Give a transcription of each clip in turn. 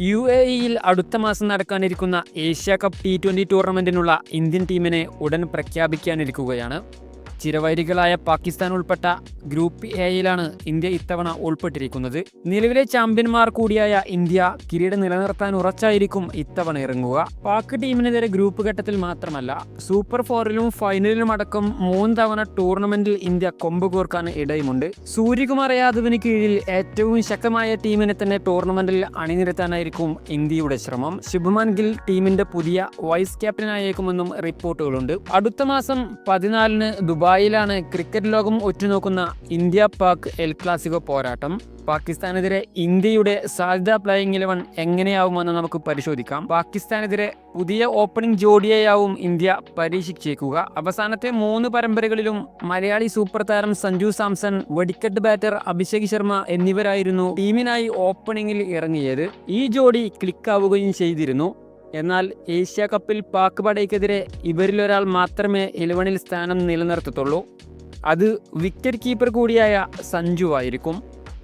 UAEയിൽ അടുത്ത മാസം നടക്കാനിരിക്കുന്ന ഏഷ്യ കപ്പ് T20 ടൂർണമെന്റിനുള്ള ഇന്ത്യൻ ടീമിനെ ഉടൻ പ്രഖ്യാപിക്കാനിരിക്കുകയാണ്. ചിരവൈരികളായ പാകിസ്ഥാൻ ഉൾപ്പെട്ട ഗ്രൂപ്പ് എയിലാണ് ഇന്ത്യ ഇത്തവണ ഉൾപ്പെട്ടിരിക്കുന്നത്. നിലവിലെ ചാമ്പ്യന്മാർ കൂടിയായ ഇന്ത്യ കിരീടം നിലനിർത്താൻ ഉറച്ചായിരിക്കും ഇത്തവണ ഇറങ്ങുക. പാക് ടീമിനെതിരെ ഗ്രൂപ്പ് ഘട്ടത്തിൽ മാത്രമല്ല, സൂപ്പർ ഫോറിലും ഫൈനലിലും അടക്കം 3 തവണ ടൂർണമെന്റിൽ ഇന്ത്യ കൊമ്പ് കോർക്കാൻ ഇടയുമുണ്ട്. സൂര്യകുമാർ യാദവിന് കീഴിൽ ഏറ്റവും ശക്തമായ ടീമിനെ തന്നെ ടൂർണമെന്റിൽ അണിനിരത്താനായിരിക്കും ഇന്ത്യയുടെ ശ്രമം. ശുഭ്മാൻ ഗിൽ ടീമിന്റെ പുതിയ വൈസ് ക്യാപ്റ്റനായേക്കുമെന്നും റിപ്പോർട്ടുകളുണ്ട്. അടുത്ത മാസം 14-ന് ദുബായിലാണ് ക്രിക്കറ്റ് ലോകം ഉറ്റുനോക്കുന്ന ഇന്ത്യ പാക് എൽ ക്ലാസിക്കോ പോരാട്ടം. പാകിസ്ഥാനെതിരെ ഇന്ത്യയുടെ സാധ്യത പ്ലേയിങ് 11 എങ്ങനെയാവുമെന്ന് നമുക്ക് പരിശോധിക്കാം. പാകിസ്ഥാനെതിരെ പുതിയ ഓപ്പണിംഗ് ജോഡിയെയാവും ഇന്ത്യ പരീക്ഷിച്ചേക്കുക. അവസാനത്തെ 3 പരമ്പരകളിലും മലയാളി സൂപ്പർ താരം സഞ്ജു സാംസൺ, വെടിക്കെട്ട് ബാറ്റർ അഭിഷേക് ശർമ്മ എന്നിവരായിരുന്നു ടീമിനായി ഓപ്പണിംഗിൽ ഇറങ്ങിയത്. ഈ ജോഡി ക്ലിക്കാവുകയും ചെയ്തിരുന്നു. എന്നാൽ ഏഷ്യ കപ്പിൽ പാക് പടയ്ക്കെതിരെ ഇവരിലൊരാൾ മാത്രമേ 11-ൽ സ്ഥാനം നിലനിർത്തത്തുള്ളൂ. അത് വിക്കറ്റ് കീപ്പർ കൂടിയായ സഞ്ജു ആയിരിക്കും.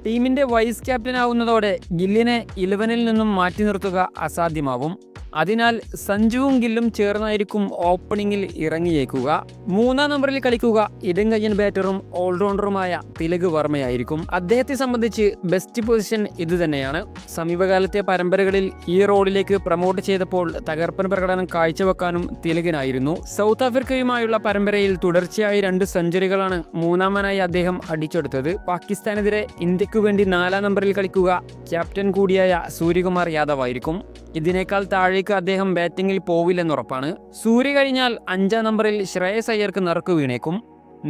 ടീമിൻ്റെ വൈസ് ക്യാപ്റ്റനാവുന്നതോടെ ഗില്ലിനെ 11-ൽ നിന്നും മാറ്റി നിർത്തുക അസാധ്യമാവും. അതിനാൽ സഞ്ജുവും ഗില്ലും ചേർന്നായിരിക്കും ഓപ്പണിംഗിൽ ഇറങ്ങിയേക്കുക. 3-ാം നമ്പറിൽ കളിക്കുക ഇടംകയ്യൻ ബാറ്ററും ഓൾറൗണ്ടറുമായ തിലക് വർമ്മയായിരിക്കും. അദ്ദേഹത്തെ സംബന്ധിച്ച് ബെസ്റ്റ് പൊസിഷൻ ഇതുതന്നെയാണ്. സമീപകാലത്തെ പരമ്പരകളിൽ ഈ റോളിലേക്ക് പ്രൊമോട്ട് ചെയ്തപ്പോൾ തകർപ്പൻ പ്രകടനം കാഴ്ചവെക്കാനും തിലകിനായിരുന്നു. സൗത്ത് ആഫ്രിക്കയുമായുള്ള പരമ്പരയിൽ തുടർച്ചയായി 2 സെഞ്ചുറികളാണ് 3-ാമനായി അദ്ദേഹം അടിച്ചെടുത്തത്. പാകിസ്ഥാനെതിരെ ഇന്ത്യക്കു വേണ്ടി 4-ാം നമ്പറിൽ കളിക്കുക ക്യാപ്റ്റൻ കൂടിയായ സൂര്യകുമാർ യാദവ് ആയിരിക്കും. ഇതിനേക്കാൾ താഴേക്ക് അദ്ദേഹം ബാറ്റിംഗിൽ പോവില്ലെന്നുറപ്പാണ്. സൂര്യ കഴിഞ്ഞാൽ 5-ാം നമ്പറിൽ ശ്രേയസ് അയ്യർക്ക് നറുക്കു വീണേക്കും.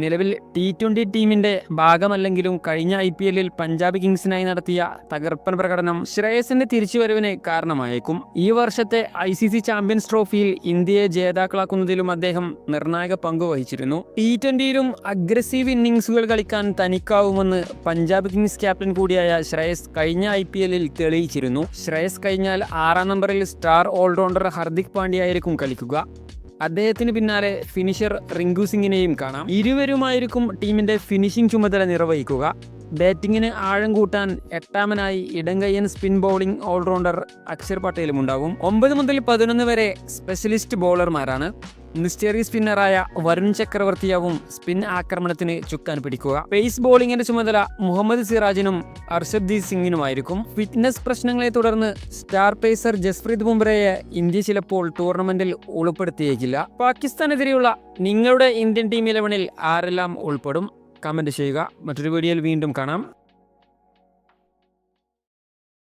നിലവിൽ T20 ടീമിന്റെ ഭാഗമല്ലെങ്കിലും കഴിഞ്ഞ IPL-ൽ പഞ്ചാബ് കിങ്സിനായി നടത്തിയ തകർപ്പൻ പ്രകടനം ശ്രേയസിന്റെ തിരിച്ചുവരവിന് കാരണമായേക്കും. ഈ വർഷത്തെ ICC ചാമ്പ്യൻസ് ട്രോഫിയിൽ ഇന്ത്യയെ ജേതാക്കളാക്കുന്നതിലും അദ്ദേഹം നിർണായക പങ്ക് വഹിച്ചിരുന്നു. T20യിലും അഗ്രസീവ് ഇന്നിംഗ്സുകൾ കളിക്കാൻ തനിക്കാവുമെന്ന് പഞ്ചാബ് കിങ്സ് ക്യാപ്റ്റൻ കൂടിയായ ശ്രേയസ് കഴിഞ്ഞ IPL-ൽ തെളിയിച്ചിരുന്നു. ശ്രേയസ് കഴിഞ്ഞാൽ 6-ാം നമ്പറിൽ സ്റ്റാർ ഓൾറൗണ്ടർ ഹർദിക് പാണ്ഡ്യയായിരിക്കും കളിക്കുക. അദ്ദേഹത്തിന് പിന്നാലെ ഫിനിഷർ റിങ്കു സിംഗിനെയും കാണാം. ഇരുവരുമായിരിക്കും ടീമിന്റെ ഫിനിഷിംഗ് ചുമതല നിർവഹിക്കുക. ബാറ്റിങ്ങിന് ആഴം കൂട്ടാൻ 8-ാമനായി ഇടംകയ്യൻ സ്പിൻ ബൗളിംഗ് ഓൾറൗണ്ടർ അക്ഷർ പട്ടേലും ഉണ്ടാകും. 9 മുതൽ 11 വരെ സ്പെഷ്യലിസ്റ്റ് ബൗളർമാരാണ്. മിസ്റ്ററി സ്പിന്നറായ വരുൺ ചക്രവർത്തിയാവും സ്പിൻ ആക്രമണത്തിന് ചുക്കാൻ പിടിക്കുക. പേസ് ബോളിംഗിന്റെ ചുമതല മുഹമ്മദ് സിറാജിനും അർഷദ്ദീപ് സിംഗിനുമായിരിക്കും. ഫിറ്റ്നസ് പ്രശ്നങ്ങളെ തുടർന്ന് സ്റ്റാർ പേസർ ജസ്പ്രീത് ബുംറയെ ഇന്ത്യ ചിലപ്പോൾ ടൂർണമെന്റിൽ ഉൾപ്പെടുത്തിയേക്കില്ല. പാകിസ്ഥാനെതിരെയുള്ള നിങ്ങളുടെ ഇന്ത്യൻ ടീം 11-ൽ ആരെല്ലാം ഉൾപ്പെടും? കമന്റ് ചെയ്യുക. മറ്റൊരു വീഡിയോയിൽ വീണ്ടും കാണാം.